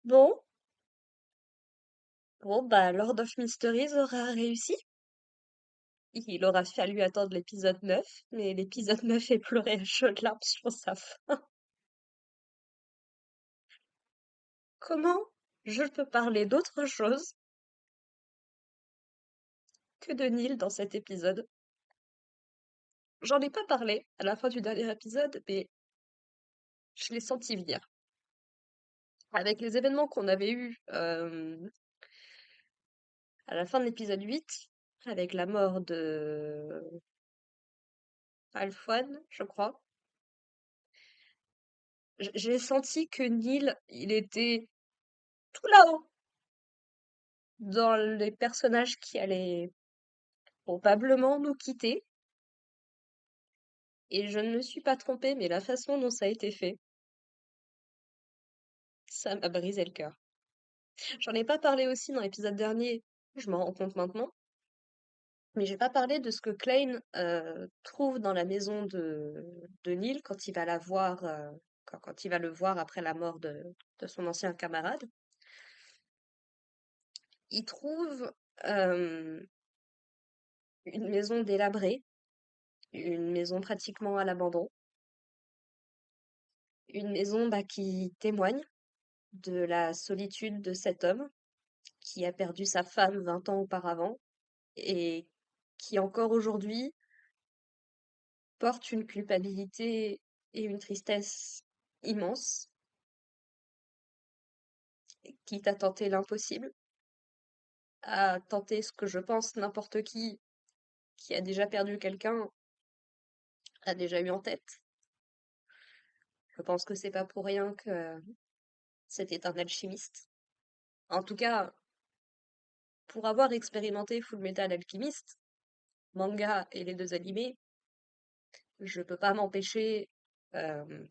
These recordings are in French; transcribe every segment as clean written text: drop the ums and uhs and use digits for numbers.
Bon, bah, Lord of Mysteries aura réussi. Il aura fallu attendre l'épisode 9, mais l'épisode 9 est pleuré à chaudes larmes sur sa fin. Comment je peux parler d'autre chose que de Neil dans cet épisode? J'en ai pas parlé à la fin du dernier épisode, mais je l'ai senti venir. Avec les événements qu'on avait eus à la fin de l'épisode 8, avec la mort de Alfouane, je crois, j'ai senti que Neil, il était tout là-haut dans les personnages qui allaient probablement nous quitter. Et je ne me suis pas trompée, mais la façon dont ça a été fait, ça m'a brisé le cœur. J'en ai pas parlé aussi dans l'épisode dernier, je m'en rends compte maintenant, mais j'ai pas parlé de ce que Klein trouve dans la maison de Neil quand il va la voir, quand il va le voir après la mort de son ancien camarade. Il trouve euh, une maison délabrée, une maison pratiquement à l'abandon, une maison bah, qui témoigne de la solitude de cet homme qui a perdu sa femme 20 ans auparavant et qui encore aujourd'hui porte une culpabilité et une tristesse immense, quitte à tenter l'impossible, à tenter ce que je pense n'importe qui a déjà perdu quelqu'un a déjà eu en tête. Je pense que c'est pas pour rien que c'était un alchimiste. En tout cas, pour avoir expérimenté Full Metal Alchemist, manga et les deux animés, je peux pas m'empêcher euh,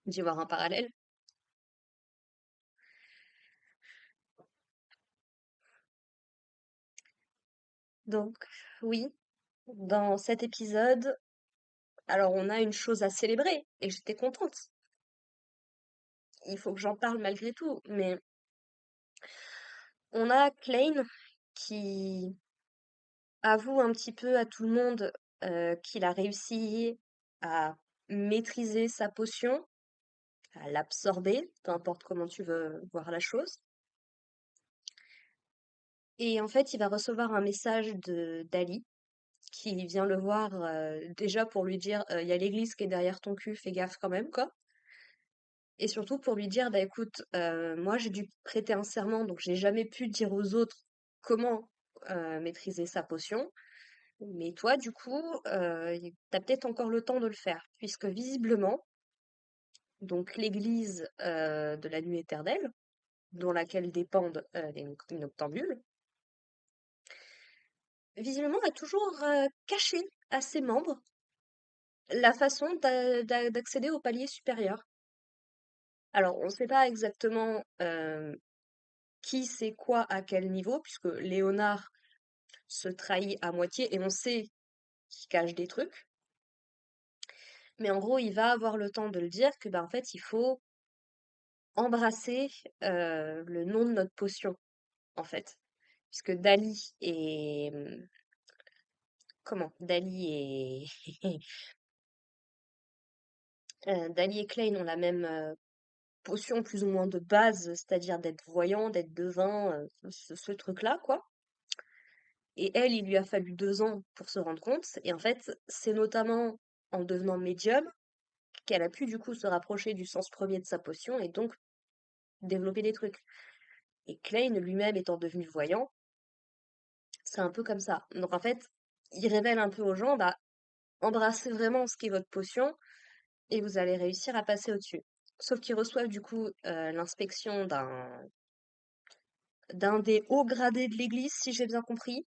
d'y voir un parallèle. Donc, oui, dans cet épisode, alors on a une chose à célébrer et j'étais contente. Il faut que j'en parle malgré tout, mais on a Klein qui avoue un petit peu à tout le monde qu'il a réussi à maîtriser sa potion, à l'absorber, peu importe comment tu veux voir la chose. Et en fait, il va recevoir un message de d'Ali qui vient le voir déjà pour lui dire il y a l'église qui est derrière ton cul, fais gaffe quand même, quoi. Et surtout pour lui dire, bah écoute, moi j'ai dû prêter un serment, donc j'ai jamais pu dire aux autres comment maîtriser sa potion. Mais toi, du coup, t'as peut-être encore le temps de le faire, puisque visiblement, donc l'église de la nuit éternelle, dont laquelle dépendent les noctambules, visiblement a toujours caché à ses membres la façon d'accéder au palier supérieur. Alors, on ne sait pas exactement qui sait quoi à quel niveau, puisque Léonard se trahit à moitié et on sait qu'il cache des trucs. Mais en gros, il va avoir le temps de le dire que ben en fait, il faut embrasser le nom de notre potion, en fait. Puisque Dali et comment? Dali et Dali et Klein ont la même potion plus ou moins de base, c'est-à-dire d'être voyant, d'être devin, ce truc-là, quoi. Et elle, il lui a fallu 2 ans pour se rendre compte. Et en fait, c'est notamment en devenant médium qu'elle a pu du coup se rapprocher du sens premier de sa potion et donc développer des trucs. Et Klein lui-même étant devenu voyant, c'est un peu comme ça. Donc en fait, il révèle un peu aux gens, bah, embrassez vraiment ce qu'est votre potion et vous allez réussir à passer au-dessus. Sauf qu'ils reçoivent du coup l'inspection d'un des hauts gradés de l'église, si j'ai bien compris,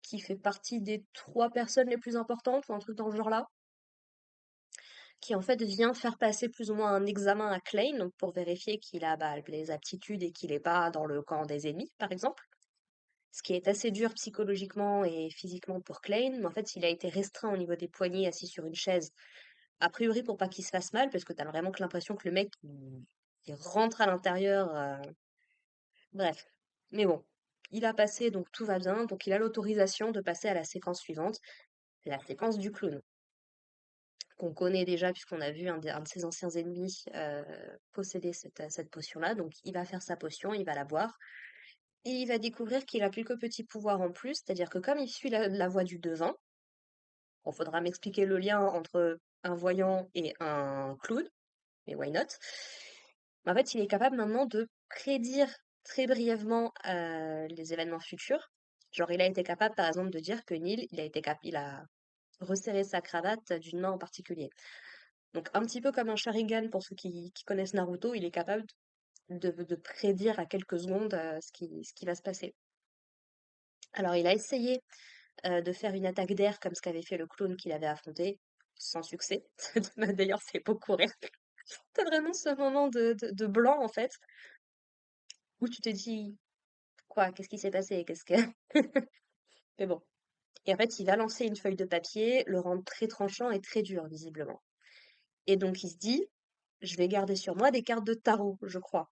qui fait partie des 3 personnes les plus importantes ou un truc dans ce genre-là, qui en fait vient faire passer plus ou moins un examen à Klein pour vérifier qu'il a bah, les aptitudes et qu'il n'est pas dans le camp des ennemis, par exemple. Ce qui est assez dur psychologiquement et physiquement pour Klein, mais en fait, il a été restreint au niveau des poignets, assis sur une chaise, a priori pour pas qu'il se fasse mal, parce que t'as vraiment que l'impression que le mec, il rentre à l'intérieur, bref. Mais bon, il a passé, donc tout va bien, donc il a l'autorisation de passer à la séquence suivante, la séquence du clown, qu'on connaît déjà puisqu'on a vu un de ses anciens ennemis posséder cette potion-là. Donc il va faire sa potion, il va la boire, et il va découvrir qu'il a quelques petits pouvoirs en plus, c'est-à-dire que comme il suit la voie du devin, il faudra m'expliquer le lien entre un voyant et un clown, mais why not? En fait, il est capable maintenant de prédire très brièvement les événements futurs. Genre, il a été capable, par exemple, de dire que Neil, il a resserré sa cravate d'une main en particulier. Donc, un petit peu comme un Sharingan pour ceux qui connaissent Naruto, il est capable de prédire à quelques secondes ce qui va se passer. Alors, il a essayé de faire une attaque d'air comme ce qu'avait fait le clone qu'il avait affronté, sans succès. D'ailleurs, c'est beaucoup rire. T'as vraiment ce moment de blanc, en fait, où tu te dis, quoi, qu'est-ce qui s'est passé? Qu'est-ce que... Mais bon. Et en fait, il va lancer une feuille de papier, le rendre très tranchant et très dur, visiblement. Et donc, il se dit, je vais garder sur moi des cartes de tarot, je crois.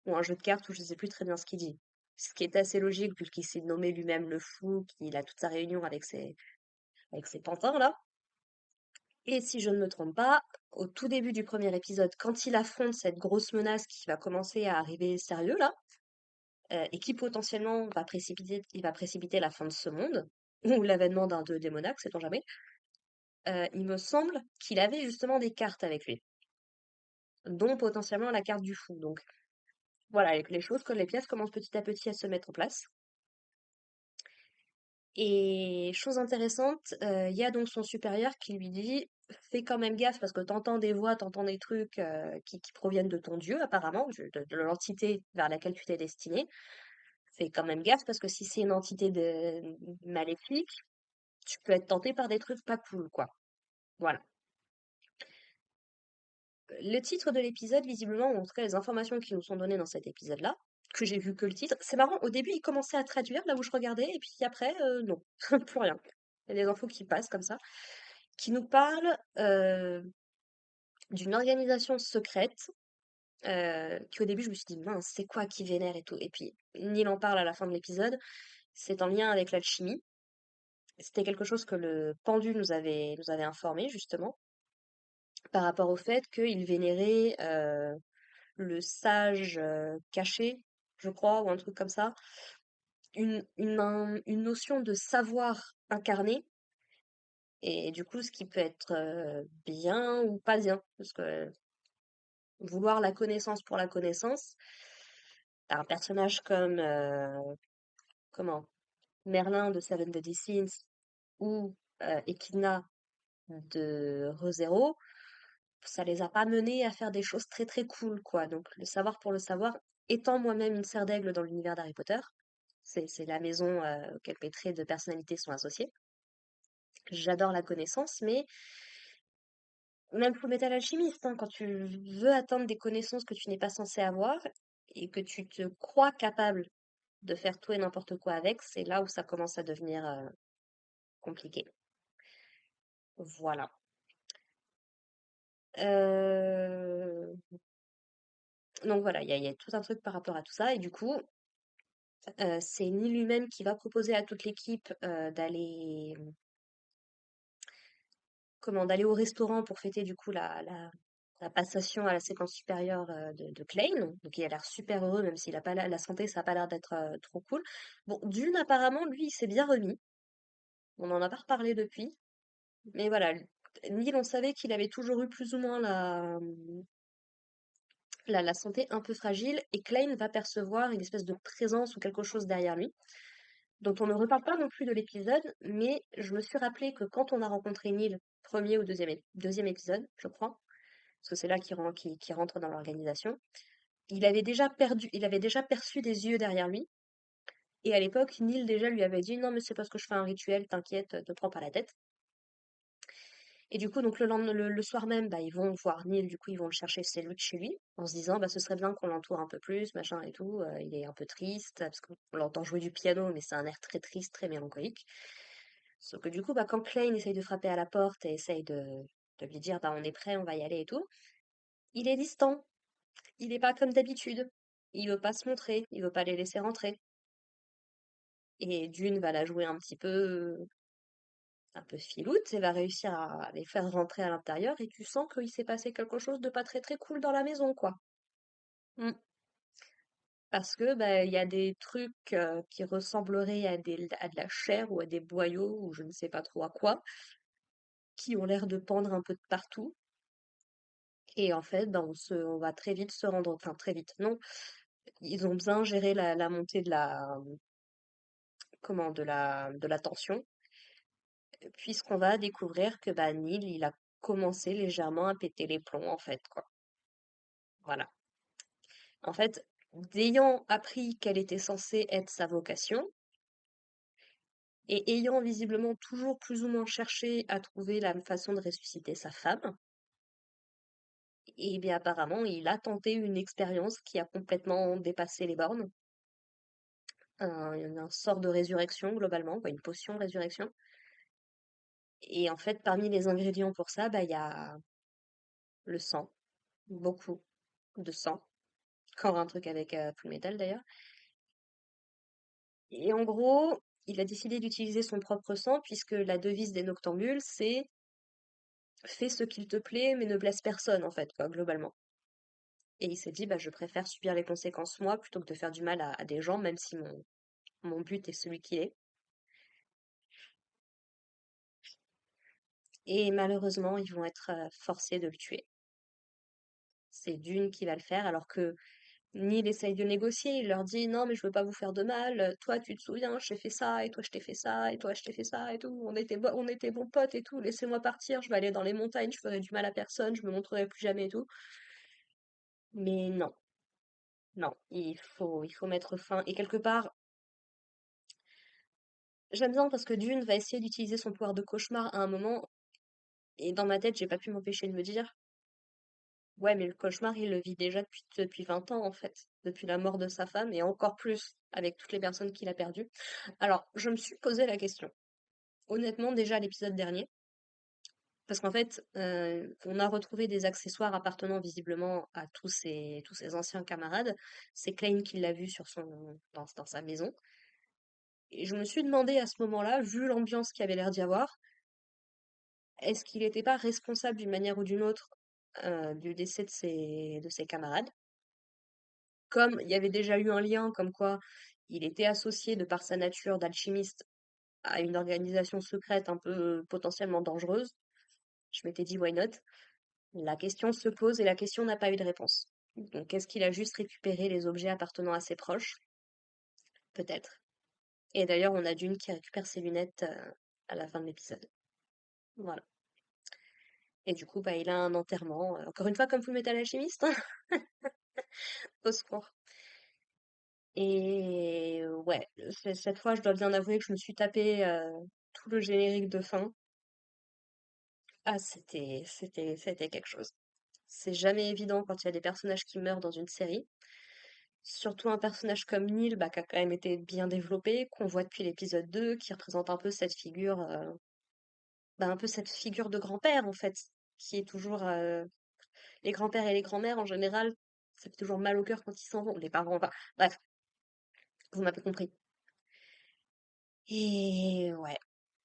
Ou un jeu de cartes où je sais plus très bien ce qu'il dit. Ce qui est assez logique, puisqu'il s'est nommé lui-même le fou, qu'il a toute sa réunion avec ses pantins, là. Et si je ne me trompe pas, au tout début du premier épisode, quand il affronte cette grosse menace qui va commencer à arriver sérieux, là, et qui potentiellement va précipiter la fin de ce monde, ou l'avènement d'un dieu démonaque, sait-on jamais, il me semble qu'il avait justement des cartes avec lui, dont potentiellement la carte du fou. Donc voilà, les choses, que les pièces commencent petit à petit à se mettre en place. Et chose intéressante, il y a donc son supérieur qui lui dit: «Fais quand même gaffe parce que t'entends des voix, t'entends des trucs, qui proviennent de ton dieu apparemment, de l'entité vers laquelle tu t'es destiné. Fais quand même gaffe parce que si c'est une entité maléfique, tu peux être tenté par des trucs pas cool, quoi». Voilà. Le titre de l'épisode, visiblement, ou en tout cas les informations qui nous sont données dans cet épisode-là, que j'ai vu que le titre, c'est marrant, au début, il commençait à traduire là où je regardais, et puis après, non, plus rien. Il y a des infos qui passent comme ça, qui nous parlent d'une organisation secrète, qui au début, je me suis dit, mince, c'est quoi qui vénère et tout. Et puis, Neil en parle à la fin de l'épisode, c'est en lien avec l'alchimie. C'était quelque chose que le pendu nous avait informé, justement, par rapport au fait qu'il vénérait le sage caché, je crois, ou un truc comme ça, une notion de savoir incarné, et du coup, ce qui peut être bien ou pas bien, parce que vouloir la connaissance pour la connaissance, t'as un personnage comme, comment, Merlin de Seven Deadly Sins ou Echidna de Re:Zero, ça les a pas menés à faire des choses très très cool, quoi. Donc le savoir pour le savoir, étant moi-même une serre d'aigle dans l'univers d'Harry Potter, c'est la maison auquel mes traits de personnalité sont associés. J'adore la connaissance, mais même Fullmetal Alchimiste, hein, quand tu veux atteindre des connaissances que tu n'es pas censé avoir et que tu te crois capable de faire tout et n'importe quoi avec, c'est là où ça commence à devenir compliqué. Voilà. Euh, Donc voilà, il y a tout un truc par rapport à tout ça. Et du coup, c'est Neil lui-même qui va proposer à toute l'équipe d'aller au restaurant pour fêter du coup la passation à la séquence supérieure de Klein. Donc il a l'air super heureux, même s'il a pas la santé, ça a pas l'air d'être trop cool. Bon, Dune, apparemment, lui, il s'est bien remis. On n'en a pas reparlé depuis. Mais voilà, Neil, on savait qu'il avait toujours eu plus ou moins la santé un peu fragile, et Klein va percevoir une espèce de présence ou quelque chose derrière lui, dont on ne reparle pas non plus de l'épisode, mais je me suis rappelé que quand on a rencontré Neil, premier ou deuxième épisode, je crois, parce que c'est là qu'il rentre dans l'organisation, il avait déjà perçu des yeux derrière lui, et à l'époque, Neil déjà lui avait dit: «Non, mais c'est parce que je fais un rituel, t'inquiète, te prends pas la tête». Et du coup, donc le soir même, bah, ils vont voir Neil, du coup, ils vont le chercher chez lui, en se disant, bah, ce serait bien qu'on l'entoure un peu plus, machin et tout. Il est un peu triste, parce qu'on l'entend jouer du piano, mais c'est un air très triste, très mélancolique. Sauf que du coup, bah, quand Klein essaye de frapper à la porte et essaye de lui dire, bah, on est prêt, on va y aller et tout, il est distant. il est pas comme d'habitude. Il veut pas se montrer, il veut pas les laisser rentrer. Et Dune va la jouer un peu filoute et va réussir à les faire rentrer à l'intérieur et tu sens qu'il s'est passé quelque chose de pas très très cool dans la maison, quoi. Mm. Parce que bah, il y a des trucs qui ressembleraient à de la chair ou à des boyaux ou je ne sais pas trop à quoi, qui ont l'air de pendre un peu de partout. Et en fait, ben, on va très vite se rendre, enfin très vite, non, ils ont bien géré la montée de de la tension, puisqu'on va découvrir que bah, Neil, il a commencé légèrement à péter les plombs, en fait, quoi. Voilà. En fait, d'ayant appris quelle était censée être sa vocation, et ayant visiblement toujours plus ou moins cherché à trouver la façon de ressusciter sa femme, et bien apparemment, il a tenté une expérience qui a complètement dépassé les bornes, un sort de résurrection globalement, quoi, une potion de résurrection. Et en fait, parmi les ingrédients pour ça, bah, il y a le sang, beaucoup de sang. Encore un truc avec Fullmetal d'ailleurs. Et en gros, il a décidé d'utiliser son propre sang puisque la devise des Noctambules, c'est fais ce qu'il te plaît, mais ne blesse personne en fait, quoi, globalement. Et il s'est dit, bah, je préfère subir les conséquences moi plutôt que de faire du mal à des gens, même si mon but est celui qui est. Et malheureusement, ils vont être forcés de le tuer. C'est Dune qui va le faire, alors que Neil essaye de négocier, il leur dit non mais je veux pas vous faire de mal, toi tu te souviens, je t'ai fait ça, et toi je t'ai fait ça, et toi je t'ai fait ça, et tout, on était bons potes et tout, laissez-moi partir, je vais aller dans les montagnes, je ferai du mal à personne, je me montrerai plus jamais et tout. Mais non, non, il faut mettre fin. Et quelque part, j'aime bien parce que Dune va essayer d'utiliser son pouvoir de cauchemar à un moment, et dans ma tête, j'ai pas pu m'empêcher de me dire, ouais, mais le cauchemar, il le vit déjà depuis 20 ans, en fait, depuis la mort de sa femme, et encore plus avec toutes les personnes qu'il a perdues. Alors, je me suis posé la question. Honnêtement, déjà à l'épisode dernier, parce qu'en fait, on a retrouvé des accessoires appartenant visiblement à tous ses anciens camarades. C'est Klein qui l'a vu dans sa maison. Et je me suis demandé à ce moment-là, vu l'ambiance qu'il y avait l'air d'y avoir, est-ce qu'il n'était pas responsable d'une manière ou d'une autre du décès de ses camarades? Comme il y avait déjà eu un lien, comme quoi il était associé de par sa nature d'alchimiste à une organisation secrète un peu potentiellement dangereuse, je m'étais dit why not? La question se pose et la question n'a pas eu de réponse. Donc, est-ce qu'il a juste récupéré les objets appartenant à ses proches? Peut-être. Et d'ailleurs, on a Dune qui récupère ses lunettes à la fin de l'épisode. Voilà. Et du coup, bah, il a un enterrement. Encore une fois, comme Fullmetal Alchemist, hein, au secours. Et ouais, cette fois, je dois bien avouer que je me suis tapé tout le générique de fin. Ah, c'était quelque chose. C'est jamais évident quand il y a des personnages qui meurent dans une série. Surtout un personnage comme Neil, bah, qui a quand même été bien développé, qu'on voit depuis l'épisode 2, qui représente un peu cette figure, bah, un peu cette figure de grand-père, en fait, qui est toujours, les grands-pères et les grands-mères, en général, ça fait toujours mal au cœur quand ils s'en vont. Les parents, enfin, bref, vous m'avez compris. Et ouais,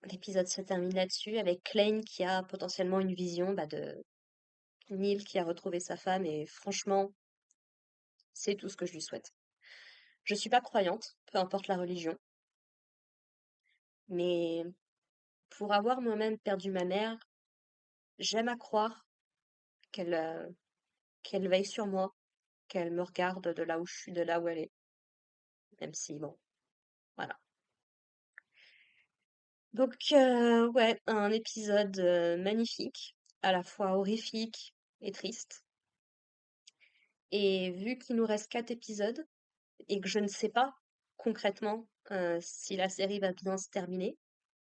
l'épisode se termine là-dessus, avec Klein qui a potentiellement une vision, bah, de Neil qui a retrouvé sa femme, et franchement, c'est tout ce que je lui souhaite. Je suis pas croyante, peu importe la religion, mais pour avoir moi-même perdu ma mère, j'aime à croire qu'elle qu'elle veille sur moi, qu'elle me regarde de là où je suis, de là où elle est, même si bon, voilà. Donc ouais, un épisode magnifique, à la fois horrifique et triste. Et vu qu'il nous reste 4 épisodes et que je ne sais pas concrètement si la série va bien se terminer,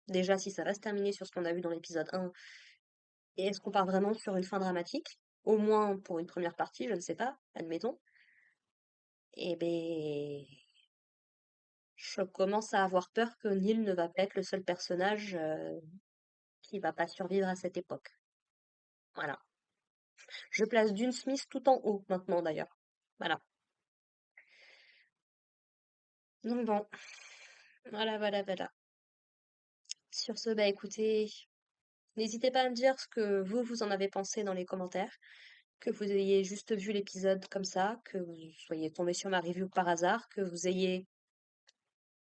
déjà si ça va se terminer sur ce qu'on a vu dans l'épisode 1, et est-ce qu'on part vraiment sur une fin dramatique? Au moins pour une première partie, je ne sais pas, admettons. Et ben, je commence à avoir peur que Neil ne va pas être le seul personnage qui va pas survivre à cette époque. Voilà. Je place Dune Smith tout en haut maintenant d'ailleurs. Voilà. Donc bon, voilà, voilà, voilà. Sur ce, bah écoutez, n'hésitez pas à me dire ce que vous en avez pensé dans les commentaires, que vous ayez juste vu l'épisode comme ça, que vous soyez tombé sur ma review par hasard, que vous ayez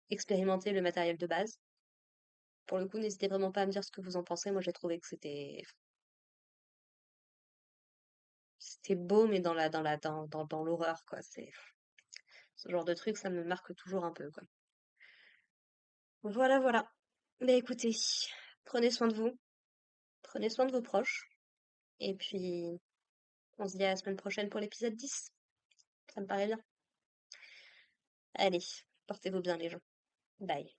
expérimenté le matériel de base. Pour le coup, n'hésitez vraiment pas à me dire ce que vous en pensez. Moi, j'ai trouvé que c'était beau, mais dans l'horreur, quoi. C'est ce genre de truc, ça me marque toujours un peu, quoi. Voilà, voilà. Mais écoutez, prenez soin de vous, prenez soin de vos proches, et puis on se dit à la semaine prochaine pour l'épisode 10. Ça me paraît bien. Allez, portez-vous bien, les gens. Bye.